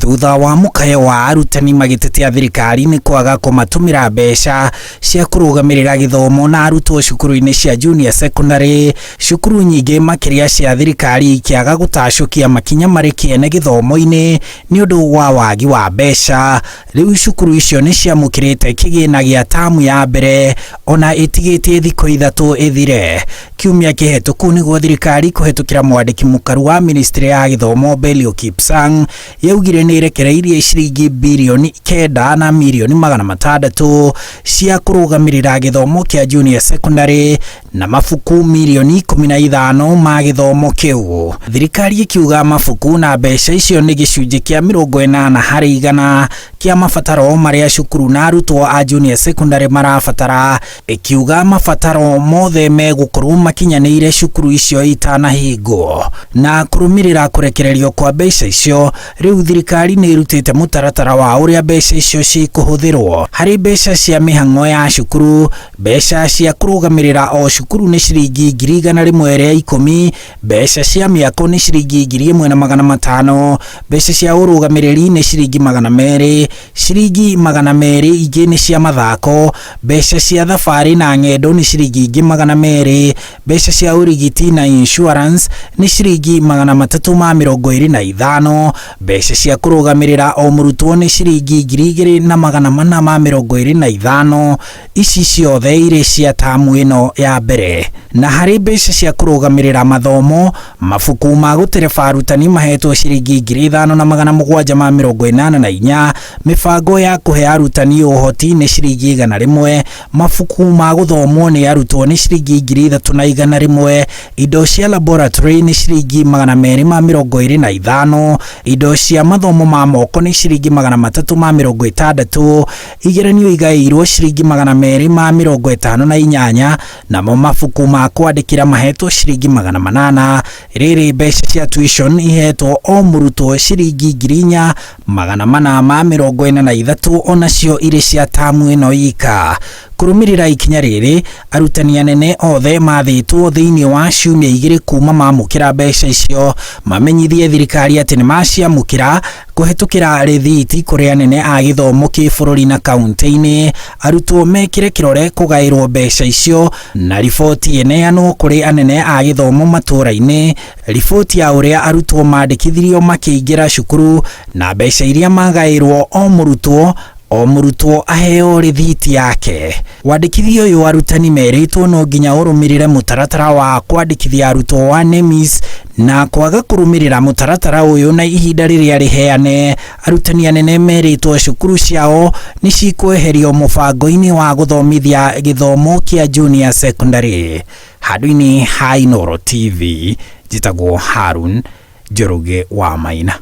thutha wa mukayo wa arutani magitetea thirikari ni kwaga kumatumira mbeca cia kurugamirira githomo na arutwo cukuru-ini cia junior secondary. Cukuru nyingi makiria cia thirikari ikiaga gutacukia makinya mari kiene githomo-ini ni undu wa wagi wa mbeca. Riu cukuru icio ni ciamukirite kigina gia tamu ya mbere ona itigitie thikũ ithatu ithire. Kiumia kihituku niguo thirikari kuhitukira mwandiki mukaru wa ministry ya githomo Belio Kipsang yaugire ni irekereirie ciringi bilioni 9 na milioni 600 cia kurugamirira githomo kia junior secondary na mafuku milioni 15 ma githomo kiu. Thirikari ikiuga mafuku na mbeca icio ni gicunji kia 80 harĩ 100 kia mabataro maria cukuru na arutwo a junior secondary marabatara, ikiuga mabataro mothe megukorwo makinyanĩire cukuru icio itanahingo. Na kurumirira kurekererio kwa mbeca icio, riu thirikari ni irutite mutaratara wa uria mbeca icio cikuhuthirwo. Hari mbeca cia mihang'o ya cukuru, mbeca cia kurugamirira o cukuru ni ciringi 110,010, mbeca cia miako ni ciringi 1,500, mbeca cia urugamiriri ni ciringi 200, ciringi 200 ingi ni cia mathako, mbeca cia thabari na ng'endo ni ciringi 200, mbeca cia urigiti na insurance ni ciringi 325, mbeca cia kurugamirira o murutwo ni ciringi 2,425. Ici ciothe iri cia tamu ino ya mbere. Na hari mbeca cia kurugamirira mathomo, mafuku ma gutereba arutani mahetwo ciringi 5,784, mibango ya kuhe arutani uhoti ni ciringi 100, mafuku ma guthomwo ni arutwo ni ciringi 3,100, indo cia laboratory ni ciringi 225, indo cia mathomo ma moko ni ciringi 360, igeranio igairwo ciringi 258, namo mafuku ma kwandikira mahetwo ciringi 800. Riri mbeca cia tuition ihetwo o murutwo ciringi 4,443, onacio iri cia tamu ino yika. Kurumirira ikinya riri, arutani anene othe mathitwo thiini wa ciumia 2 kuma mamukira mbeca icio mamenyithie thirikari ati ni maciamukira kuhitukira rithiti kuri anene a githomo kibururi na kaunti-ini. Arutwo mekire kirore kugairwo mbeca icio na riboti eneanwo kuri anene a githomo matura-ini. Riboti ya uria arutwo mandikithirio makiingira cukuru na mbeca iria magairwo o murutwo aheo rithiti yake. Wandikithio uyu arutani meritwo no nginya urumirire mutaratara wa kwandikithia arutwo wa NEMIS, na kwaga kurumirira mutaratara uyu na ihinda riria riheane, arutani anene meritwo cukuru ciao ni cikweherio mubango-ini wa guthomithia githomo kia junior secondary. Handũ-inĩ ha Inooro TV, njitagwo Harun Njoroge wa Maina.